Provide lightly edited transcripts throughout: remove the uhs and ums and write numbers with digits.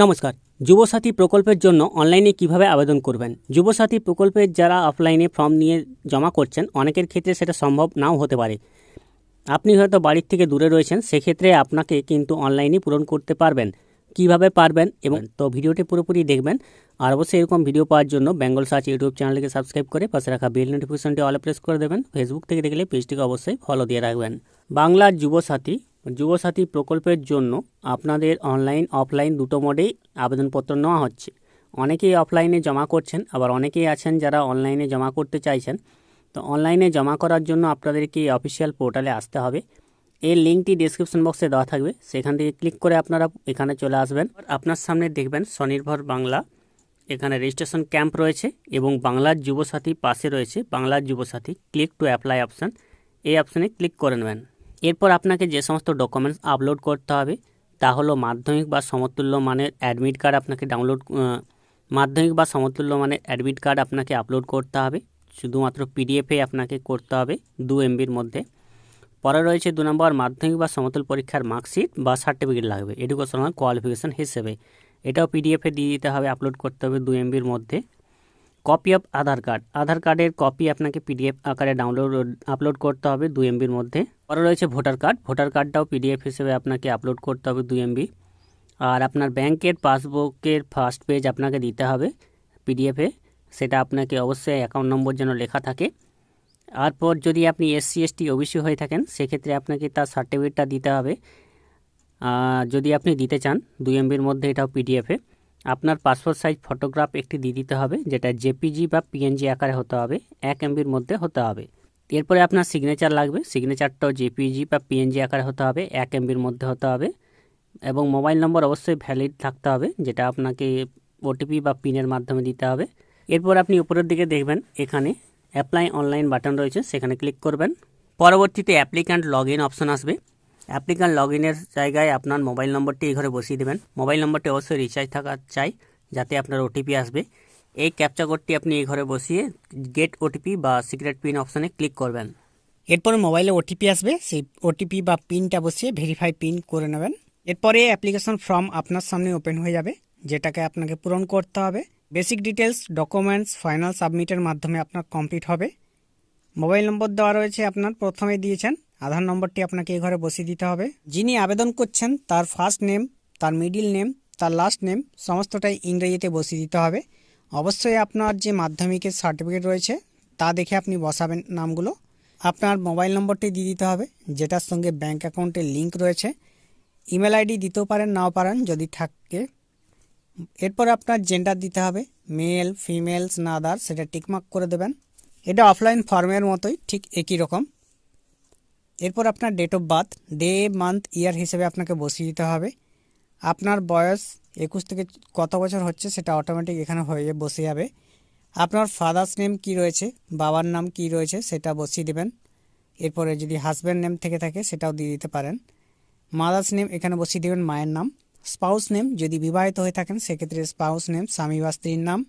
নমস্কার। যুবসাথী প্রকল্পের জন্য অনলাইনে কিভাবে আবেদন করবেন? যুবসাথী প্রকল্পের যারা অফলাইনে ফর্ম নিয়ে জমা করছেন, অনেকের ক্ষেত্রে সেটা সম্ভব নাও হতে পারে। আপনি হয়তো বাড়ির থেকে দূরে রয়েছেন, সেক্ষেত্রে আপনাকে কিন্তু অনলাইনে পূরণ করতে পারবেন। কিভাবে পারবেন এবং তো ভিডিওটি পুরোপুরি দেখবেন। আর অবশ্যই এরকম ভিডিও পাওয়ার জন্য বেঙ্গল সার্চ ইউটিউব চ্যানেলকে সাবস্ক্রাইব করে পাশে রাখা বেল নোটিফিকেশনটি অলে প্রেস করে দেবেন। ফেসবুক থেকে দেখলে পেজটিকে অবশ্যই ফলো দিয়ে রাখবেন। বাংলার যুবসাথী প্রকল্পের জন্য আপনাদের অনলাইন অফলাইন দুটো মোডেই আবেদনপত্র নেওয়া হচ্ছে। অনেকেই অফলাইনে জমা করছেন, আবার অনেকেই আছেন যারা অনলাইনে জমা করতে চাইছেন। তো অনলাইনে জমা করার জন্য আপনাদেরকে অফিসিয়াল পোর্টালে আসতে হবে। এর লিঙ্কটি ডেসক্রিপশন বক্সে দেওয়া থাকবে, সেখান থেকে ক্লিক করে আপনারা এখানে চলে আসবেন। আপনার সামনে দেখবেন স্বনির্ভর বাংলা, এখানে রেজিস্ট্রেশন ক্যাম্প রয়েছে এবং বাংলার যুবসাথী পাশে রয়েছে বাংলার Yuvasathi click to apply option. এই অপশানে ক্লিক করে নেবেন। এরপর আপনাকে যে সমস্ত ডকুমেন্টস আপলোড করতে হবে তা হলো মাধ্যমিক বা সমতুল্য মানের অ্যাডমিট কার্ড আপনাকে আপনাকে আপলোড করতে হবে। শুধুমাত্র পিডিএফে আপনাকে করতে হবে 2 MBর মধ্যে। পরে রয়েছে 2 নম্বর মাধ্যমিক বা সমতুল পরীক্ষার মার্কশিট বা সার্টিফিকেট লাগবে এডুকেশনাল কোয়ালিফিকেশান হিসেবে। এটাও পিডিএফে দিয়ে দিতে হবে, আপলোড করতে হবে 2 MBর মধ্যে। কপি অফ আধার কার্ডের কপি আপনাকে পিডিএফ আকারে আপলোড করতে হবে 2 MBর মধ্যে। পরে রয়েছে ভোটার কার্ডটাও পিডিএফ হিসেবে আপনাকে আপলোড করতে হবে 2 MB। আর আপনার ব্যাংকের পাসবুকের ফার্স্ট পেজ আপনাকে দিতে হবে পিডিএফে, সেটা আপনাকে অবশ্যই অ্যাকাউন্ট নম্বর যেন লেখা থাকে। তারপর যদি আপনি SC ST OBC হয়ে থাকেন, সেক্ষেত্রে আপনাকে তার সার্টিফিকেটটা দিতে হবে যদি আপনি দিতে চান 2 MBর মধ্যে, এটাও পিডিএফে। আপনার পাসপোর্ট সাইজ ফটোগ্রাফ একটি দিয়ে দিতে হবে, যেটা জেপিজি বা PNG আকারে হতে হবে, 1 MBর মধ্যে হতে হবে। এরপরে আপনার সিগনেচার লাগবে, সিগনেচারটাও জেপিজি বা PNG আকারে হতে হবে, 1 MBর মধ্যে হতে হবে। এবং মোবাইল নম্বর অবশ্যই ভ্যালিড থাকতে হবে, যেটা আপনাকে OTP বা পিনের মাধ্যমে দিতে হবে। এরপর আপনি উপরের দিকে দেখবেন এখানে অ্যাপ্লাই অনলাইন বাটন রয়েছে, সেখানে ক্লিক করবেন। পরবর্তীতে অ্যাপ্লিক্যান্ট লগ ইন অপশন আসবে। অ্যাপ্লিক্যান্ট লগ ইনের জায়গায় আপনার মোবাইল নম্বরটি এই ঘরে বসিয়ে দেবেন। মোবাইল নম্বরটি অবশ্যই রিচার্জ থাকা চাই, যাতে আপনার OTP আসবে। এই ক্যাপচা কোডটি আপনি এই ঘরে বসিয়ে গেট OTP বা সিক্রেট পিন অপশানে ক্লিক করবেন। এরপরে মোবাইলে OTP আসবে, সেই OTP বা পিনটা বসিয়ে ভেরিফাই পিন করে নেবেন। এরপরে অ্যাপ্লিকেশন ফর্ম আপনার সামনে ওপেন হয়ে যাবে, যেটাকে আপনাকে পূরণ করতে হবে। বেসিক ডিটেলস, ডকুমেন্টস, ফাইনাল সাবমিটের মাধ্যমে আপনার কমপ্লিট হবে। মোবাইল নম্বর দেওয়া রয়েছে, আপনার প্রথমে দিয়েছেন আধার নম্বরটি আপনাকে এই ঘরে বসিয়ে দিতে হবে। যিনি আবেদন করছেন তার ফার্স্ট নেম, তার মিডিল নেম, তার লাস্ট নেম সমস্তটাই ইংরেজিতে বসিয়ে দিতে হবে। অবশ্যই আপনার যে মাধ্যমিকের সার্টিফিকেট রয়েছে তা দেখে আপনি বসাবেন নামগুলো। আপনার মোবাইল নম্বরটি দিয়ে দিতে হবে, যেটার সঙ্গে ব্যাঙ্ক অ্যাকাউন্টের লিঙ্ক রয়েছে। ইমেল আইডি দিতেও পারেন, নাও পারেন যদি থাকে। এরপর আপনার জেন্ডার দিতে হবে, মেল, ফিমেলস না আদার, সেটা টিকমার্ক করে দেবেন। এটা অফলাইন ফর্মের মতোই ঠিক একই রকম। এরপর আপনার date of birth, day, month, year হিসেবে আপনাকে বসিয়ে দিতে হবে। আপনার বয়স 21 থেকে কত বছর হচ্ছে সেটা অটোমেটিক এখানে হয়ে বসে যাবে। আপনার ফাদার্স নেম কি রয়েছে, বাবার নাম কি রয়েছে সেটা বসিয়ে দেবেন। এরপরে যদি হাজব্যান্ড নেম থেকে থাকে সেটাও দিয়ে দিতে পারেন। মাদার্স নেম এখানে বসিয়ে দেবেন, মায়ের নাম। স্পাউস নেম, যদি বিবাহিত হয়ে থাকেন সেক্ষেত্রে স্পাউস নেম, স্বামী বা স্ত্রীর নাম।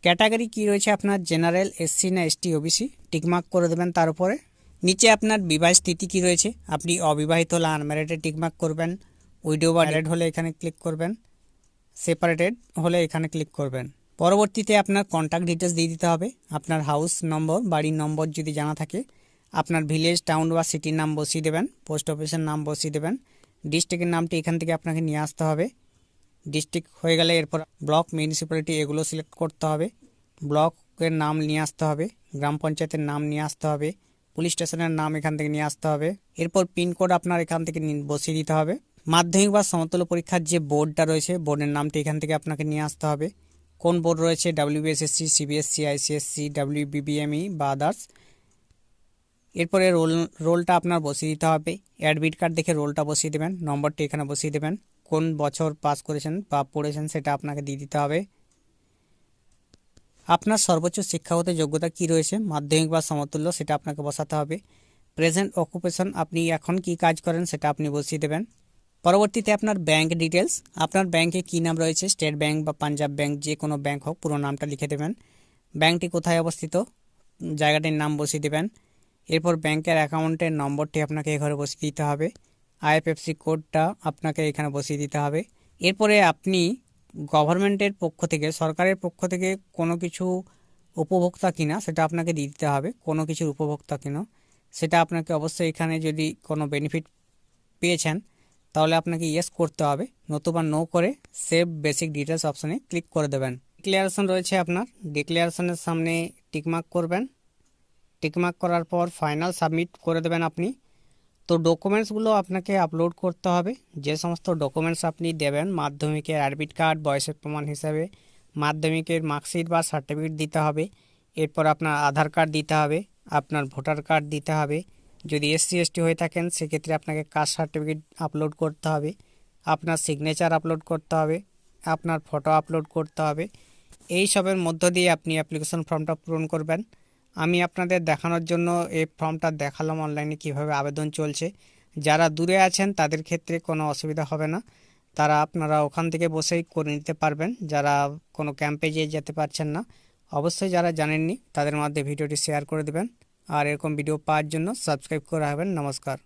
ক্যাটাগরি কি রয়েছে আপনার, জেনারেল, SC না ST OBC, টিকমার্ক করে দেবেন তার উপরে। নিচে আপনার বিবাহ স্থিতি কি রয়েছে, আপনি অবিবাহিত হলে আনম্যারিডে টিকমার্ক করবেন, উইডো বা ম্যারিড হলে এখানে ক্লিক করবেন, সেপারেটেড হলে এখানে ক্লিক করবেন। পরবর্তীতে আপনার কন্ট্যাক্ট ডিটেলস দিয়ে দিতে হবে, আপনার হাউস নম্বর, বাড়ির নম্বর যদি জানা থাকে, আপনার ভিলেজ, টাউন বা সিটির নাম বসিয়ে দেবেন, পোস্ট অফিসের নাম বসিয়ে দেবেন। ডিস্ট্রিক্টের নামটি এখান থেকে আপনাকে নিয়ে আসতে হবে। ডিস্ট্রিক্ট হয়ে গেলে এরপর ব্লক, মিউনিসিপ্যালিটি এগুলো সিলেক্ট করতে হবে। ব্লকের নাম নিয়ে আসতে হবে, গ্রাম পঞ্চায়েতের নাম নিয়ে আসতে হবে, পুলিশ স্টেশনের নাম এখান থেকে নিয়ে আসতে হবে। এরপর পিনকোড আপনার এখান থেকে বসিয়ে দিতে হবে। মাধ্যমিক বা সমতুল্য পরীক্ষার যে বোর্ডটা রয়েছে, বোর্ডের নামটি এখান থেকে আপনাকে নিয়ে আসতে হবে। কোন বোর্ড রয়েছে, WBSSC, CBSC, ICSC, WBBME বা আদার্স। এরপরে রোলটা আপনার বসিয়ে দিতে হবে। অ্যাডমিট কার্ড দেখে রোলটা বসিয়ে দেবেন, নম্বরটি এখানে বসিয়ে দেবেন। কোন বছর পাস করেছেন বা পড়েছেন সেটা আপনাকে দিয়ে দিতে হবে। আপনার সর্বোচ্চ শিক্ষাগত যোগ্যতা কি রয়েছে, মাধ্যমিক বা সমতুল্য, সেটা আপনাকে বসাতে হবে। প্রেজেন্ট অকুপেশন, আপনি এখন কি কাজ করেন সেটা আপনি বসিয়ে দেবেন। পরবর্তীতে আপনার ব্যাংক ডিটেলস, আপনার ব্যাংকে কী নাম রয়েছে, স্টেট ব্যাংক বা পাঞ্জাব ব্যাংক, যে কোনো ব্যাংক হোক, পুরো নামটা লিখে দেবেন। ব্যাংকটি কোথায় অবস্থিত, জায়গাটির নাম বসিয়ে দেবেন। এরপর ব্যাংকের অ্যাকাউন্টের নম্বরটি আপনাকে এখানে বসিয়ে দিতে হবে। IFSC কোডটা আপনাকে এখানে বসিয়ে দিতে হবে। এরপরে আপনি গভর্নমেন্টের পক্ষ থেকে, সরকারের পক্ষ থেকে কোনো কিছু উপভোক্তা কিনা সেটা আপনাকে দিতে হবে। কোনো কিছুর উপভোক্তা কিনা সেটা আপনাকে অবশ্যই, এখানে যদি কোনো বেনিফিট পেয়েছেন তাহলে আপনাকে ইয়েস করতে হবে, নতুবা নো করে সেভ বেসিক ডিটেলস অপশানে ক্লিক করে দেবেন। ডিক্লারেশন রয়েছে আপনার, ডিক্লারেশনের সামনে টিকমার্ক করবেন। টিকমার্ক করার পর ফাইনাল সাবমিট করে দেবেন আপনি। তো ডকুমেন্টসগুলো আপনাকে আপলোড করতে হবে। যে সমস্ত ডকুমেন্টস আপনি দেবেন, মাধ্যমিকের অ্যাডমিট কার্ড বয়সের প্রমাণ হিসাবে, মাধ্যমিকের মার্কশিট বা সার্টিফিকেট দিতে হবে, এরপর আপনার আধার কার্ড দিতে হবে, আপনার ভোটার কার্ড দিতে হবে, যদি এসসি এসটি হয়ে থাকেন সেক্ষেত্রে আপনাকে কাস্ট সার্টিফিকেট আপলোড করতে হবে, আপনার সিগনেচার আপলোড করতে হবে, আপনার ফটো আপলোড করতে হবে। এই সবের মধ্য দিয়ে আপনি অ্যাপ্লিকেশন ফর্মটা পূরণ করবেন। আমি আপনাদের দেখানোর জন্য এই ফর্মটা দেখালাম অনলাইনে কিভাবে আবেদন চলছে। যারা দূরে আছেন তাদের ক্ষেত্রে কোনো অসুবিধা হবে না, আপনারা ওখান থেকে বসেই করে নিতে পারবেন। যারা কোনো ক্যাম্পে যেতে পারছেন না, অবশ্যই যারা জানেননি তাদের মধ্যে ভিডিওটি শেয়ার করে দেবেন। আর এরকম ভিডিও পাওয়ার জন্য সাবস্ক্রাইব করে রাখবেন। নমস্কার।